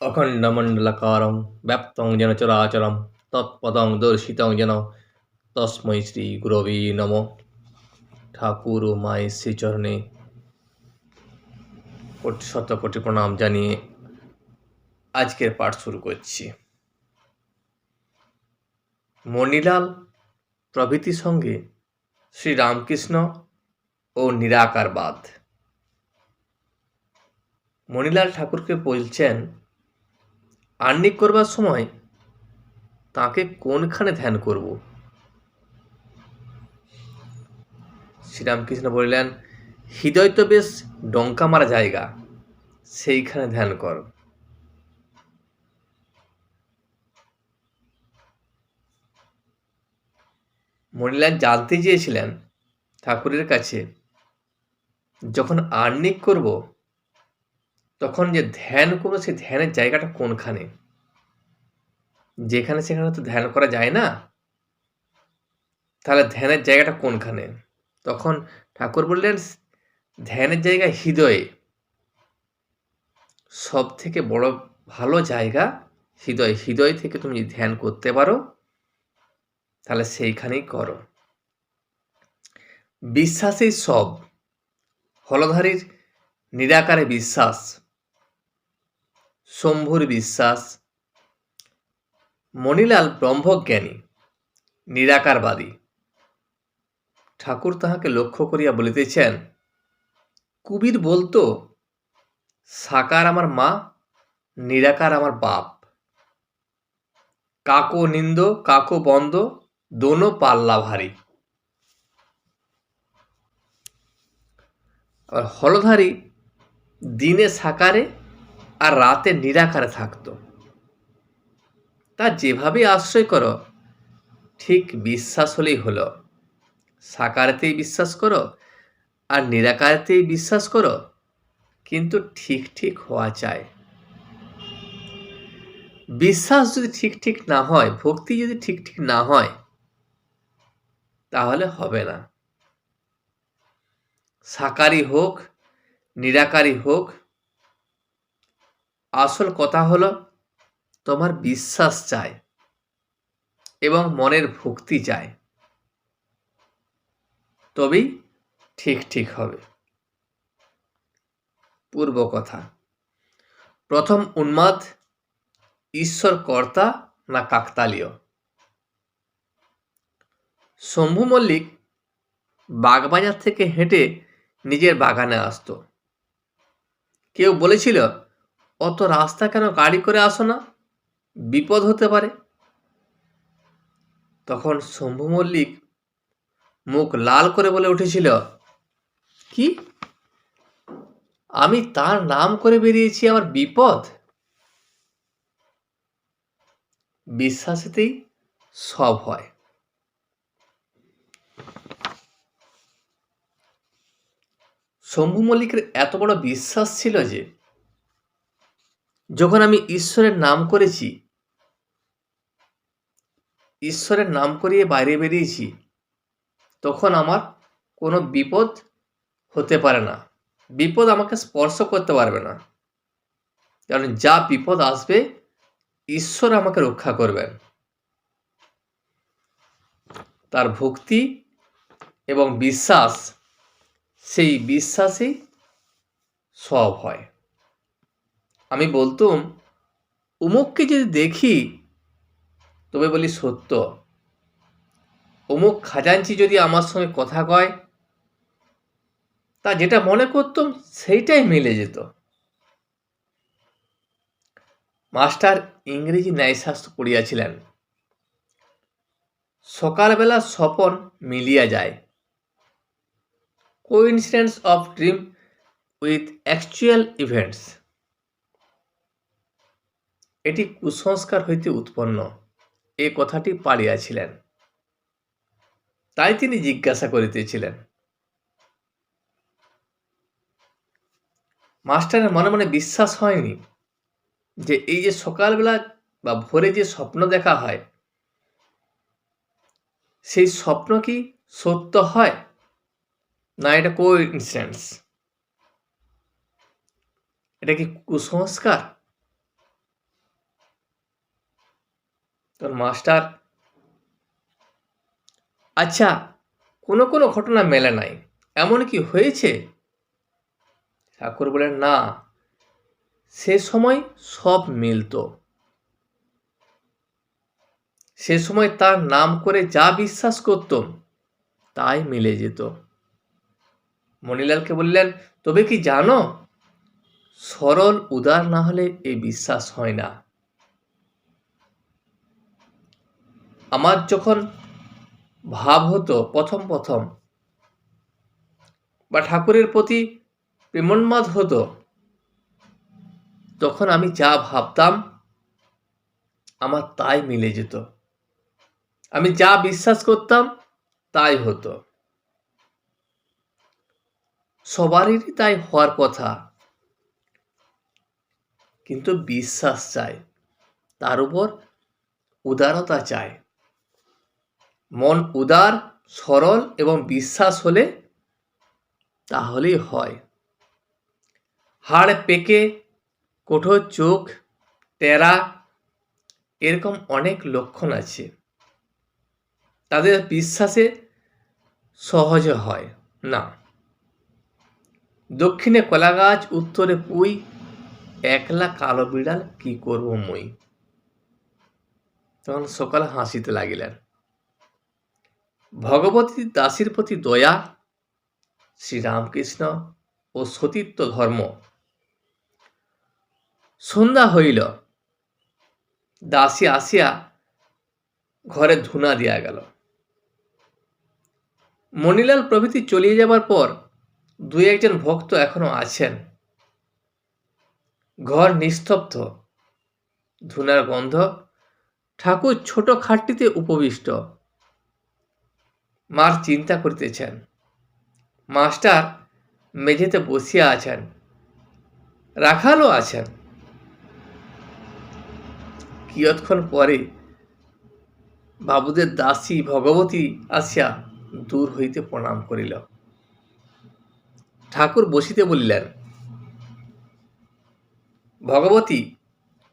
অখণ্ডমণ্ডলাকারং ব্যাপ্তং যেন চরাচরম তৎপদং দর্শিতং যেন তস্मै শ্রী গুরবে নমঃ। ঠাকুর ও মায়ের শ্রীচরণে শতকোটি প্রণাম জানিয়ে আজকের পাঠ শুরু করছি। মণিলাল প্রভৃতির সঙ্গে শ্রী রামকৃষ্ণ ও নিরাকারবাদ। মণিলাল ঠাকুরকে বলছেন, আহ্নিক করবার সময় তাকে কোনখানে ধ্যান করব? শ্রীরামকৃষ্ণ বললেন, হৃদয় তো বেশ ডঙ্কা মারা জায়গা, সেইখানে ধ্যান কর। মণিলাল জানতে চেয়েছিলেন ঠাকুরের কাছে, যখন আহ্নিক করব তখন যে ধ্যান করবো সেই ধ্যানের জায়গাটা কোনখানে? যেখানে সেখানে তো ধ্যান করা যায় না, তাহলে ধ্যানের জায়গাটা কোনখানে? তখন ঠাকুর বললেন, ধ্যানের জায়গা হৃদয়ে। সব থেকে বড় ভালো জায়গা হৃদয়। হৃদয় থেকে তুমি যদি ধ্যান করতে পারো তাহলে সেইখানেই করো। বিশ্বাসই সব। হলধারীর নিরাকারে বিশ্বাস, শম্ভুর বিশ্বাস। মণিলাল ব্রহ্মজ্ঞানী, নিরাকারবাদী। ঠাকুর তাহাকে লক্ষ্য করিয়া বলিতেছেন, কুবির বলতো, সাকার আমার মা, নিরাকার আমার বাপ। কাকো নিন্দ কাকো বন্দ, দোনো পাল্লা ভারী। আর হলধারী দিনে সাকারে আর রাতে নিরাকারে থাকতো। তা যেভাবে আশ্রয় করো ঠিক বিশ্বাস হলেই হলো। সাকারেতেই বিশ্বাস করো আর নিরাকারেতেই বিশ্বাস করো, কিন্তু ঠিক ঠিক হওয়া চাই। বিশ্বাস যদি ঠিক ঠিক না হয়, ভক্তি যদি ঠিক ঠিক না হয়, তাহলে হবে না। সাকারই হোক নিরাকারই হোক, আসল কথা হলো তোমার বিশ্বাস চাই এবং মনের ভক্তি চাই, তবেই ঠিক ঠিক হবে। পূর্ব কথা। প্রথম উন্মাদ ঈশ্বর কর্তা না কাকতালীয়? শম্ভু মল্লিক বাগবাজার থেকে হেঁটে নিজের বাগানে আসতো। কেউ বলেছিল, অত রাস্তা কেন গাড়ি করে আসো না, বিপদ হতে পারে। তখন শম্ভু মল্লিক মুখ লাল করে বলে উঠেছিল, কি, আমি তার নাম করে বেরিয়েছি, আমার বিপদ? বিশ্বাসেতেই সব হয়। শম্ভু মল্লিকের এত বড় বিশ্বাস ছিল যে, যখন আমি ঈশ্বরের নাম করেছি, ঈশ্বরের নাম করিয়ে বাইরে বেরিয়েছি, তখন আমার কোনো বিপদ হতে পারে না, বিপদ আমাকে স্পর্শ করতে পারবে না। কারণ যা বিপদ আসবে ঈশ্বর আমাকে রক্ষা করবেন। তার ভক্তি এবং বিশ্বাস, সেই বিশ্বাসই সব হয়। আমি বলতুম, অমুককে যদি দেখি তবে বলি সত্য, অমুক খাজাঞ্চি যদি আমার সঙ্গে কথা কয়, তা যেটা মনে করতাম সেইটাই মিলে যেত। মাস্টার ইংরেজি ন্যায়শাস্ত্র পড়িয়াছিলেন। সকালবেলা স্বপন মিলিয়া যায়। Coincidence of dream with actual events. এটি কুসংস্কার হইতে উৎপন্ন, এ কথাটি পাড়িয়াছিলেন। তাই তিনি জিজ্ঞাসা করিতেছিলেন। মাস্টারের মনে মনে বিশ্বাস হয়নি যে এই যে সকালবেলা বা ভোরে যে স্বপ্ন দেখা হয়, সেই স্বপ্ন কি সত্য হয় না এটা কোইন্সিডেন্স? এটা কি কুসংস্কার? তখন মাস্টার, আচ্ছা, কোনো কোনো ঘটনা মেলে নাই, এমন কি হয়েছে? ঠাকুর বলেন, না, সে সময় সব মিলত। সে সময় তার নাম করে যা বিশ্বাস করতাম তাই মিলে যেত। মণিলালকে বললেন, তবে কি জানো, সরল উদার না হলে এই বিশ্বাস হয় না। আমার যখন ভাব হতো প্রথম প্রথম, বা ঠাকুরের প্রতি প্রেমোন্মাদ হতো, তখন আমি যা ভাবতাম আমার তাই মিলে যেত। আমি যা বিশ্বাস করতাম তাই হতো। সবারই তাই হওয়ার কথা, কিন্তু বিশ্বাস চাই, তার উপর উদারতা চাই। মন উদার, সরল এবং বিশ্বাস হলে তাহলেই হয়। হাড় পেকে, কঠোর চোখ, টেরা, এরকম অনেক লক্ষণ আছে, তাদের বিশ্বাসে সহজে হয় না। দক্ষিণে কলা গাছ, উত্তরে পুই, একলা কালো বিড়াল কি করব মুই। তখন সকলে হাসিতে লাগিলেন। ভগবতী দাসীর প্রতি দয়া, শ্রীরামকৃষ্ণ ও সতীত্ব ধর্ম। সন্ধ্যা হইল, দাসী আসিয়া ঘরে ধুনা দিয়া গেল। মণিলাল প্রভৃতি চলিয়ে যাবার পর দুই একজন ভক্ত এখনো আছেন। ঘর নিস্তব্ধ, ধুনার গন্ধ। ঠাকুর ছোট খাটটিতে উপবিষ্ট, মার চিন্তা করিতেছেন। মাস্টার মেঝেতে বসিয়া আছেন, রাখালও আছেন। কিয়ৎক্ষণ পরে বাবুদের দাসী ভগবতী আসিয়া দূর হইতে প্রণাম করিল। ঠাকুর বসিতে বলিলেন। ভগবতী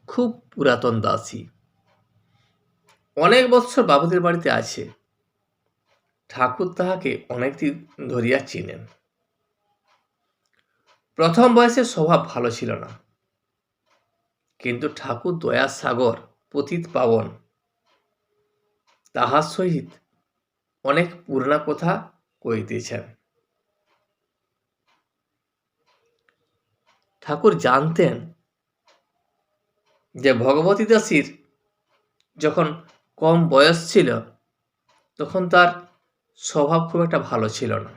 খুব পুরাতন দাসী, অনেক বৎসর বাবুদের বাড়িতে আছে। ঠাকুর তাহাকে অনেকদিন ধরিয়া চিনেন। প্রথম বয়সে স্বভাব ভালো ছিল না, কিন্তু ঠাকুর দয়ার সাগর, পতিত পাবন, তাহার সহিত অনেক পুরনা কথা কইতেছেন। ঠাকুর জানতেন যে ভগবতী দাসীর যখন কম বয়স ছিল তখন তার স্বভাব খুব একটা ভালো ছিল না,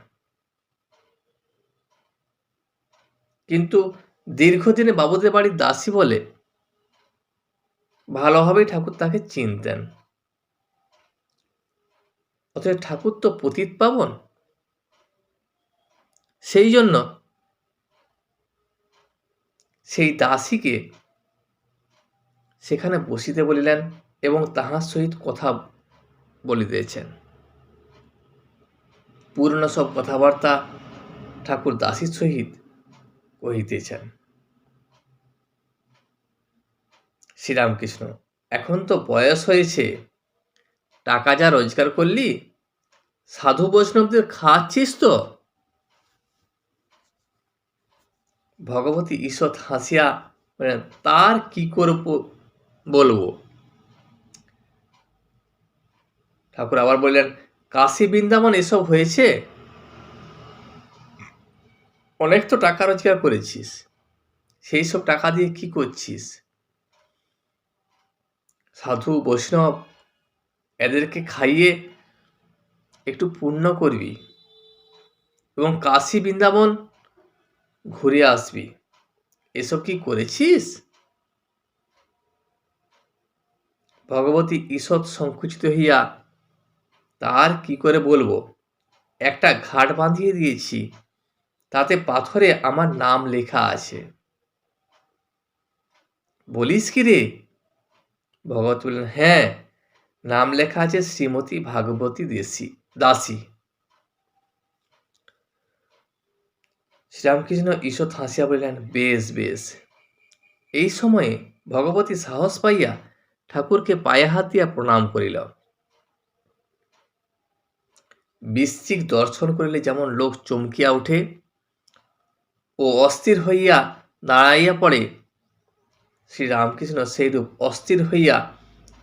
কিন্তু দীর্ঘদিনে বাবুদের বাড়ির দাসী বলে ভালোভাবেই ঠাকুর তাকে চিনতেন। অতএব ঠাকুর তো পতিত পাবন, সেই জন্য সেই দাসীকে সেখানে বসিতে বলিলেন এবং তাহার সহিত কথা বলিতেছেন। পুরনো সব কথাবার্তা ঠাকুর দাসীর সহিত কহিতেছেন। শ্রীরামকৃষ্ণ, এখন তো বয়স হয়েছে, টাকা যা রোজগার করলি সাধু বৈষ্ণবদের খাওয়াচ্ছিস তো? ভগবতী ঈষৎ হাসিয়া তার কি করে বলবো। ঠাকুর আবার বললেন, কাশী বৃন্দাবন এসব হয়েছে, অনেক তো টাকা রোজগার করেছিস, সেই সব টাকা দিয়ে কি করছিস? সাধু বৈষ্ণব এদেরকে খাইয়ে একটু পুণ্য করবি এবং কাশী বৃন্দাবন ঘুরে আসবি, এসব কি করেছিস? ভগবতী ঈষৎ সংকুচিত হইয়া, তার কি করে বলবো, একটা ঘাট বাঁধিয়ে দিয়েছি, তাতে পাথরে আমার নাম লেখা আছে। বলিস কি রে? ভগবত বললেন, হ্যাঁ, নাম লেখা আছে শ্রীমতী ভাগবতী দাসী। শ্রীরামকৃষ্ণ ঈষৎ হাসিয়া বলিলেন, বেশ বেশ। এই সময়ে ভগবতী সাহস পাইয়া ঠাকুরকে পায়ে হাত দিয়া প্রণাম করিল। বৃশ্চিক দর্শন করিলে যেমন লোক চমকিয়া উঠে ও অস্থির হইয়া দাঁড়াইয়া পড়ে, শ্রীরামকৃষ্ণ সেইরূপ অস্থির হইয়া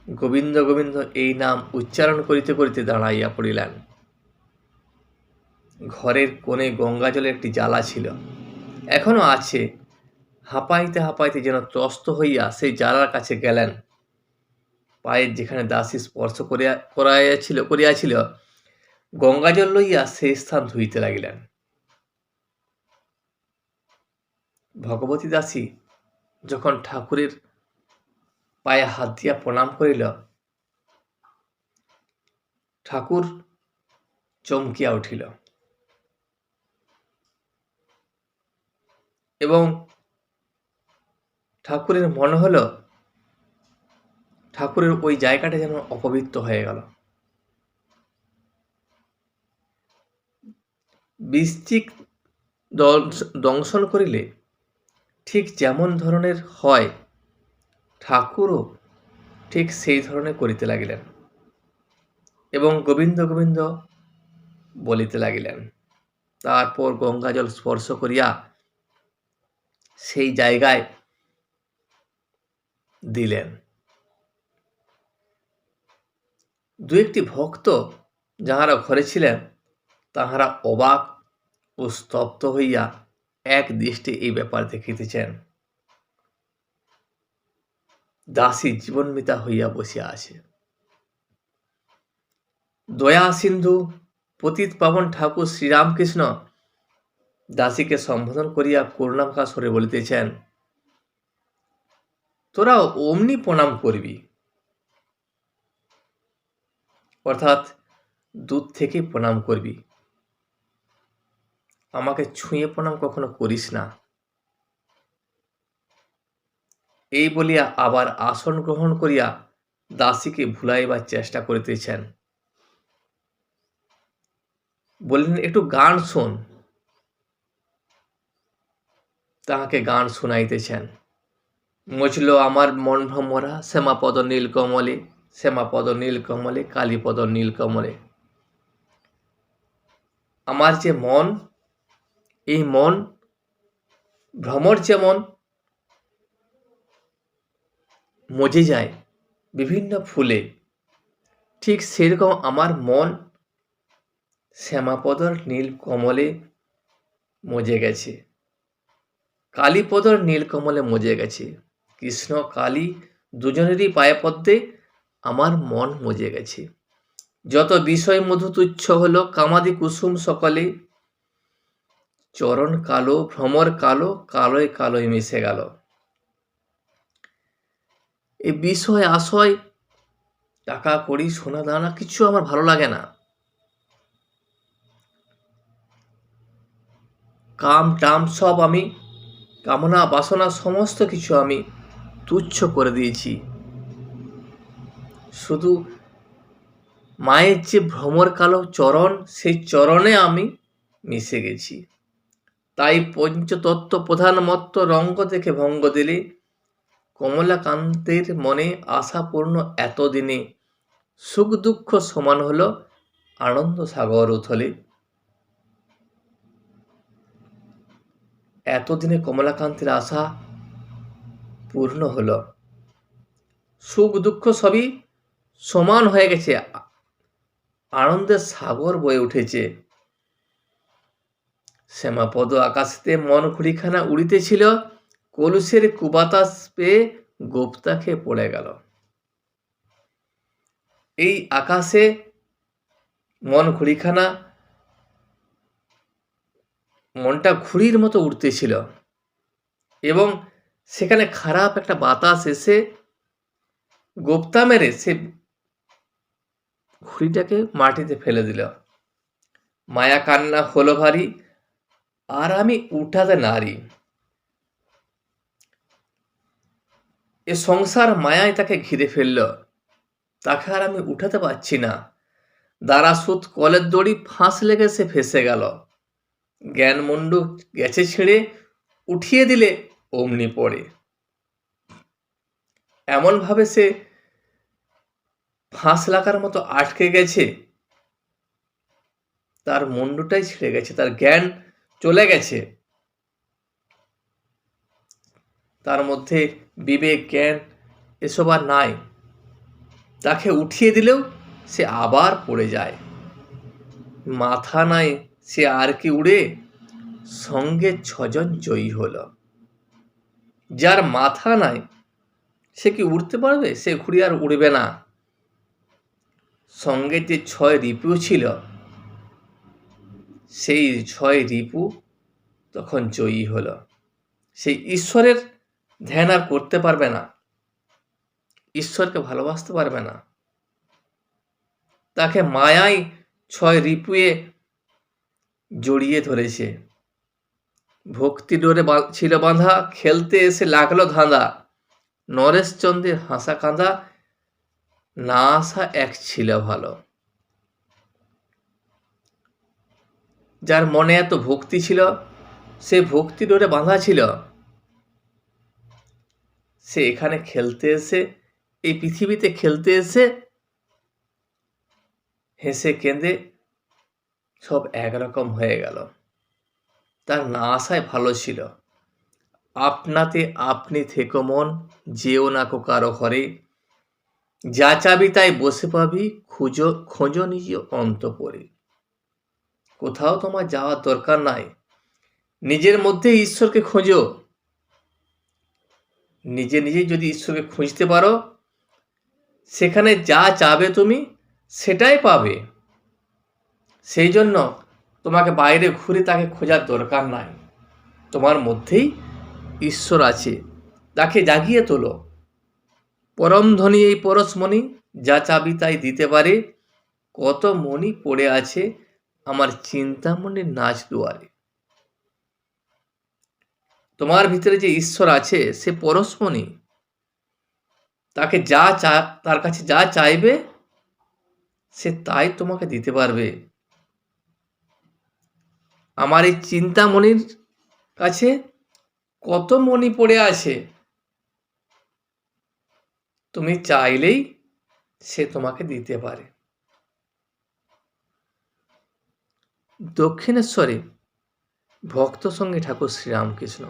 গোবিন্দ গোবিন্দ এই নাম উচ্চারণ করিতে করিতে দাঁড়াইয়া পড়িলেন। ঘরের কোণে গঙ্গাজলের একটি জ্বালা ছিল, এখনো আছে। হাঁপাইতে হাঁপাইতে যেন ত্রস্ত হইয়া সেই জ্বালার কাছে গেলেন। পায়ের যেখানে দাসী স্পর্শ করিয়াছিল গঙ্গাজল লইয়া সেই স্থান ধুইতে লাগিলেন। ভগবতী দাসী যখন ঠাকুরের পায়ে হাত দিয়া প্রণাম করিল, ঠাকুর চমকিয়া উঠিল এবং ঠাকুরের মনে হল ঠাকুরের ওই জায়গাটা যেন অপবিত্র হয়ে গেল। বৃশ্চিক দংশন করিলে ঠিক যেমন ধরনের হয়, ঠাকুরও ঠিক সেই ধরনের করিতে লাগিলেন এবং গোবিন্দ গোবিন্দ বলিতে লাগিলেন। তারপর গঙ্গাজল স্পর্শ করিয়া সেই জায়গায় দিলেন। দু একটি ভক্ত যাহারা ঘরে ছিলেন তাহারা অবাক ও স্তব্ধ হইয়া এক দৃষ্টে এই ব্যাপার দেখিতেছেন। দাসী জীবনমিতা হইয়া বসিয়া আছে। দয়া সিন্ধু পতিত পাবন ঠাকুর শ্রীরামকৃষ্ণ দাসীকে সম্বোধন করিয়া করুণাময় স্বরে বলিতেছেন, তোরা অমনি প্রণাম করবি, অর্থাৎ দূর থেকে প্রণাম করবি, আমাকে ছুঁয়ে প্রণাম কখনো করিস না। এই বলিয়া আবার আসন গ্রহণ করিয়া দাসীকে ভুলাইবার চেষ্টা করিতেছেন। বললেন, একটু গান শোন। তাহাকে গান শুনাইতেছেন। মজল আমার মন ভ্রমরা শ্যামাপদ নীল কমলে, শ্যামাপদ নীল কমলে, কালীপদ নীল কমলে। আমার যে মন, এই মন ভ্রমর যেমন মজে যায় বিভিন্ন ফুলে, ঠিক সেরকম আমার মন শ্যামাপদর নীল কমলে মজে গেছে, কালীপদর নীল কমলে মজে গেছে। কৃষ্ণ কালী দুজনেরই পায়ে পদ্মে আমার মন মজে গেছে। যত বিষয় মধু তুচ্ছ হলো, কামাদি কুসুম সকলে, চরণ কালো ভ্রমর কালো, কালোয় কালোয় মিশে গেল। এই বিষয় আশয় টাকা কড়ি সোনা দানা কিছু আমার ভালো লাগে না। কাম টাম সব আমি, কামনা বাসনা সমস্ত কিছু আমি তুচ্ছ করে দিয়েছি। শুধু মায়ের যে ভ্রমর কালো চরণ, সেই চরণে আমি মিশে গেছি। তাই পঞ্চতত্ত্ব প্রধান মত্ত রঙ্গ দেখে ভঙ্গ দিলে, কমলাকান্তের মনে আশাপূর্ণ এতদিনে সুখ দুঃখ সমান হলো আনন্দ সাগর উথলে। এতদিনে কমলাকান্তের আশা পূর্ণ হলো, সুখ দুঃখ সবই সমান হয়ে গেছে, আনন্দের সাগর বয়ে উঠেছে। শ্যামাপদ আকাশে মন ঘুড়িখানা উড়িতেছিল, কলুষের কুবাতাস পেয়ে গোপ্তা খেয়ে পড়ে গেল। এই আকাশে মন ঘুড়িখানা, মনটা ঘুড়ির মতো উড়তেছিল এবং সেখানে খারাপ একটা বাতাস এসে গোপ্তা মেরে সে ঘুড়িটাকে মাটিতে ফেলে দিল। মায়া কান্না হলো ভারী, আর আমি উঠাতে নারী। এ সংসার মায়ায় তাকে ঘিরে ফেলল, তাকে আর আমি উঠাতে পারছি না। দ্বারা সুত কলের দড়ি ফাঁস লেগে সে ফেসে গেল। জ্ঞান মুন্ডু গেছে ছিঁড়ে, উঠিয়ে দিলে অমনি পড়ে। এমনভাবে সে ফাঁস লাগার মতো আটকে গেছে, তার মুন্ডুটাই ছিঁড়ে গেছে, তার জ্ঞান চলে গেছে, তার মধ্যে বিবেক জ্ঞান এসব আর নাই। তাকে উঠিয়ে দিলেও সে আবার পড়ে যায়। মাথা নাই, সে আর কি উড়ে? সঙ্গে 6 জন জয়ী হলো। যার মাথা নাই সে কি উড়তে পারবে? সে ঘুরে আর উড়বে না। সঙ্গে যে 6 রিপু ছিল, সেই 6 রিপু তখন জয়ী হলো। সেই ঈশ্বরের ধ্যান আর করতে পারবে না, ঈশ্বরকে ভালোবাসতে পারবে না। তাকে মায়ায় 6 রিপুয়ে জড়িয়ে ধরেছে। ভক্তি ডোরে ছিল বাঁধা, খেলতে এসে লাগলো ধাঁধা। নরেশচন্দ্রের হাসা কাঁদা, না আসা এক ছিল ভালো। যার মনে এত ভক্তি ছিল, সে ভক্তি ডোরে বাঁধা ছিল, সে এখানে খেলতে এসে, এই পৃথিবীতে খেলতে এসে হেসে কেঁদে সব একরকম হয়ে গেল। তার না আসায় ভালো ছিল। আপনাতে আপনি থেকো মন, যেও না কো কারো ঘরে, যা চাবি তাই বসে পাবি, খোঁজো নিজ অন্তঃপুরে। কোথাও তোমার যাওয়ার দরকার নাই, নিজের মধ্যে ঈশ্বরকে খোঁজো। নিজে নিজেই যদি ঈশ্বরকে খুঁজতে পারো, সেখানে যা চাবে তুমি সেটাই পাবে। সেই জন্য তোমাকে বাইরে ঘুরে তাকে খোঁজার দরকার নাই। তোমার মধ্যেই ঈশ্বর আছে, তাকে জাগিয়ে তোলো। পরম ধনী এই পরশমণি, যা চাবি তাই দিতে পারে। কত মণি পড়ে আছে আমার চিন্তামণির নাচ দুয়ারে। তোমার ভিতরে যে ঈশ্বর আছে সে পরশমণি, তাকে তার কাছে যা চাইবে সে তাই তোমাকে দিতে পারবে। আমার এই চিন্তামণির কাছে কত মণি পড়ে আছে, তুমি চাইলেই সে তোমাকে দিতে পারে। দক্ষিণেশ্বরে ভক্ত সঙ্গে ঠাকুর শ্রীরামকৃষ্ণ।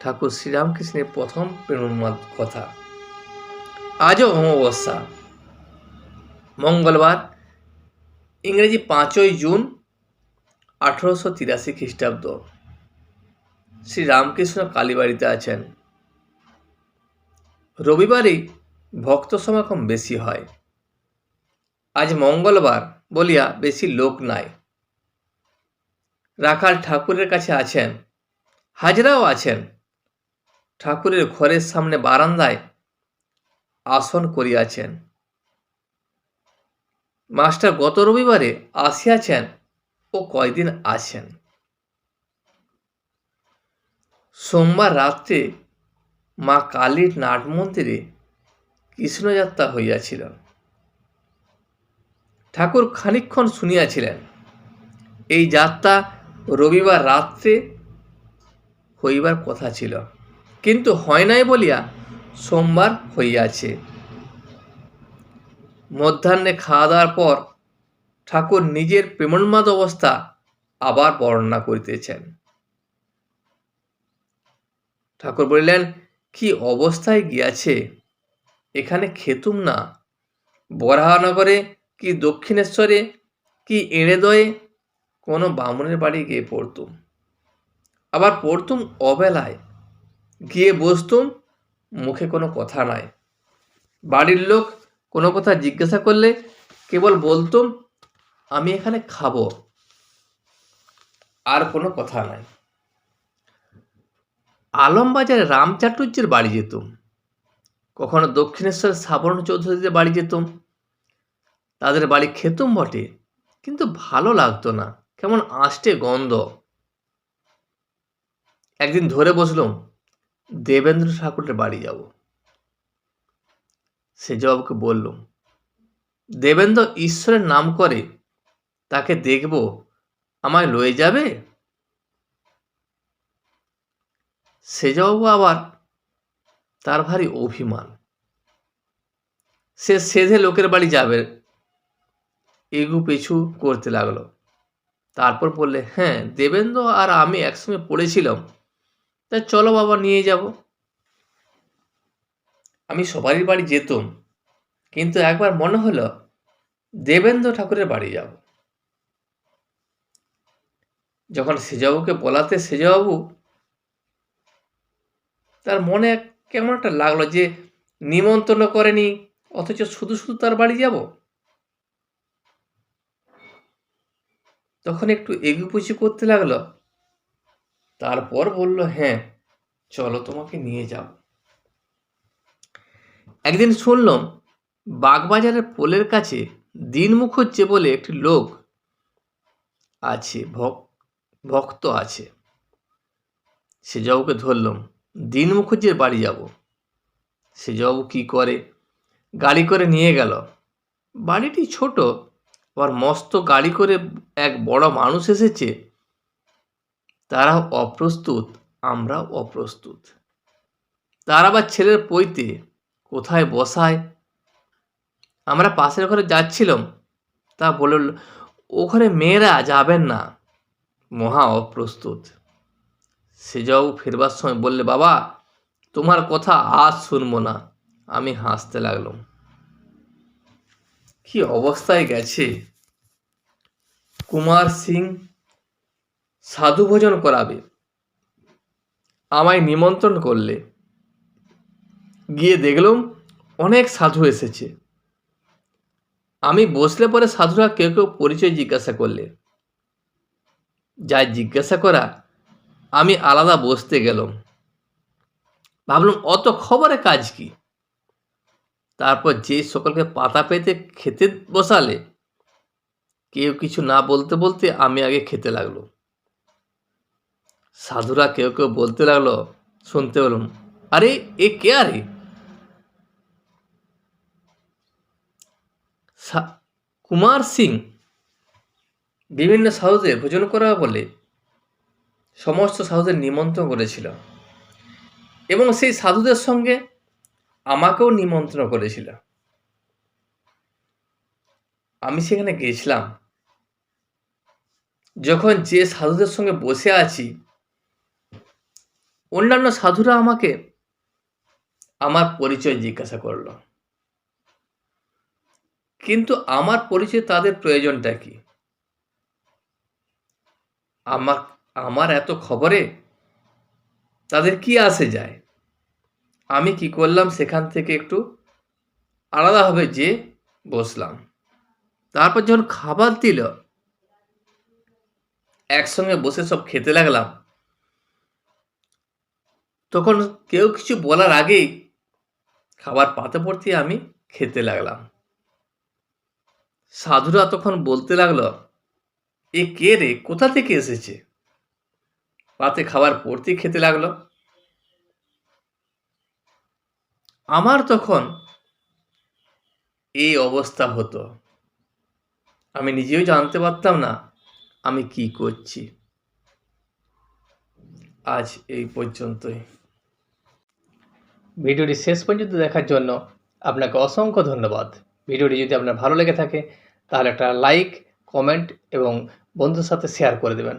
ঠাকুর শ্রীরামকৃষ্ণের প্রথম প্রেরণার কথা। আজও অমাবস্যা, মঙ্গলবার, ইংরেজি 5ই জুন 1883 খ্রিস্টাব্দ। শ্রীরামকৃষ্ণ কালীবাড়িতে আছেন। রবিবারই ভক্ত সমাগম বেশি হয়। আজ মঙ্গলবার বলিয়া বেশি লোক নাই। রাখাল ঠাকুরের কাছে আছেন, হাজরাও আছেন। ঠাকুরের ঘরের সামনে বারান্দায় আসন করিয়াছেন। মাস্টার গত রবিবারে আসিয়াছেন ও কয়দিন আছেন। সোমবার রাত্রে মা কালীর নাট মন্দিরে কৃষ্ণযাত্রা হইয়াছিল। ঠাকুর খানিকক্ষণ শুনিয়াছিলেন। এই যাত্রা রবিবার রাত্রে হইবার কথা ছিল, কিন্তু হয় নাই বলিয়া সোমবার হইয়াছে। মধ্যাহ্নে খাওয়া দাওয়ার পর ঠাকুর নিজের প্রেমোন্মাদ অবস্থা আবার বর্ণনা করিতেছেন। ঠাকুর বলিলেন, কি অবস্থায় গিয়াছে, এখানে খেতুম না, বরাহনগরে কি দক্ষিণেশ্বরে কি এড়েদয়ে কোনো বামুনের বাড়ি গিয়ে পড়তুম। আবার পড়তুম অবেলায়, গিয়ে বসতুম, মুখে কোনো কথা নাই। বাড়ির লোক কোনো কথা জিজ্ঞাসা করলে কেবল বলতুম, আমি এখানে খাবো, আর কোনো কথা নাই। আলমবাজারে রাম চাটুর্যের বাড়ি যেতুম, কখনো দক্ষিণেশ্বরের শ্রাবণ চৌধুরীদের বাড়ি যেতুম। তাদের বাড়ি খেতুম বটে, কিন্তু ভালো লাগতো না, কেমন আষ্টে গন্ধ। একদিন ধরে বসলুম দেবেন্দ্র ঠাকুরের বাড়ি যাব। সেজবাবুকে বললুম, দেবেন্দ্র ঈশ্বরের নাম করে, তাকে দেখব, আমায় লয়ে যাবে? সেজবাবু আবার তার ভারী অভিমান। সে সেধে লোকের বাড়ি যাবে, এগু পিছু করতে লাগলো। তারপর বললে, হ্যাঁ, দেবেন্দ্র আর আমি একসঙ্গে পড়েছিলাম, তাই চলো বাবা নিয়ে যাব। আমি সবারই বাড়ি যেতাম, কিন্তু একবার মনে হলো দেবেন্দ্র ঠাকুরের বাড়ি যাব। যখন সেজাবাবুকে বলাতে সেজাবাবু তার মনে কেমন একটা লাগলো যে নিমন্ত্রণ করেনি, অথচ শুধু শুধু তার বাড়ি যাব। তখন একটু এগুপুচি করতে লাগলো। তারপর বলল, হ্যাঁ চলো তোমাকে নিয়ে যাব। একদিন শুনলাম বাগবাজারের পোলের কাছে দিন মুখুজ্জে বলে একটি লোক আছে, ভক্ত আছে। সেজাবাবুকে ধরলাম, দিন মুখুজ্জের বাড়ি যাব। সেজাবাবু কি করে, গাড়ি করে নিয়ে গেল। বাড়িটি ছোট, আবার মস্ত গাড়ি করে এক বড় মানুষ এসেছে। তারাও অপ্রস্তুত, আমরাও অপ্রস্তুত। তার আবার ছেলের পৈতে কোথায় বসায়। আমরা পাশের ঘরে যাচ্ছিলাম, তা বলল, ওখানে মেয়েরা যাবেন না, মহা অপ্রস্তুত। সেজাবাবু ফেরবার সময় বললে, বাবা তোমার কথা আজ শুনবো না। আমি হাসতে লাগলাম। কি অবস্থায় গেছে। কুমার সিং সাধু ভোজন করাবে, আমায় নিমন্ত্রণ করলে। গিয়ে দেখলাম অনেক সাধু এসেছে। আমি বসলে পরে সাধুরা কেউ কেউ পরিচয় জিজ্ঞাসা করলে। যাই জিজ্ঞাসা করা, আমি আলাদা বসতে গেলাম। ভাবলাম অত খবরে কাজ কি। তারপর যে সকলকে পাতা পেতে খেতে বসালে, কেউ কিছু না বলতে বলতে আমি আগে খেতে লাগলো। সাধুরা কেউ কেউ বলতে লাগলো, শুনতে পেলাম, আরে এ কে? আরে কুমার সিং বিভিন্ন সাধুদের ভোজন করা বলে সমস্ত সাধুদের নিমন্ত্রণ করেছিল, এবং সেই সাধুদের সঙ্গে আমাকেও নিমন্ত্রণ করেছিল। আমি সেখানে গেছিলাম। যখন যে সাধুদের সঙ্গে বসে আছি, অন্যান্য সাধুরা আমাকে আমার পরিচয় জিজ্ঞাসা করলো, কিন্তু আমার পরিচয় তাদের প্রয়োজনটা কি? আমার এত খবরে তাদের কি আসে যায়? আমি কি করলাম, সেখান থেকে একটু আলাদাভাবে যে বসলাম। তারপর যখন খাবার দিল, একসঙ্গে বসে সব খেতে লাগলাম। তখন কেউ কিছু বলার আগেই খাবার পাতে পড়তে আমি খেতে লাগলাম। সাধুরা তখন বলতে লাগলো, এ কে রে, কোথা থেকে এসেছে? পাতে খাবার পড়তেই খেতে লাগলো। আমার তখন এই অবস্থা হতো, আমি নিজেও জানতে পারতাম না আমি কি করছি। আজ এই পর্যন্তই। ভিডিওটি শেষ পর্যন্ত দেখার জন্য আপনাকে অসংখ্য ধন্যবাদ। ভিডিওটি যদি আপনার ভালো লেগে থাকে তাহলে একটা লাইক, কমেন্ট এবং বন্ধুর সাথে শেয়ার করে দেবেন।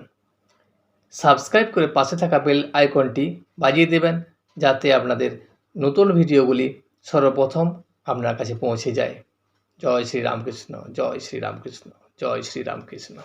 সাবস্ক্রাইব করে পাশে থাকা বেল আইকনটি বাজিয়ে দেবেন, যাতে আপনাদের নতুন ভিডিওগুলি সর্বপ্রথম আপনার কাছে পৌঁছে যায়। জয় শ্রী রামকৃষ্ণ, জয় শ্রী রামকৃষ্ণ, জয় শ্রী রামকৃষ্ণ।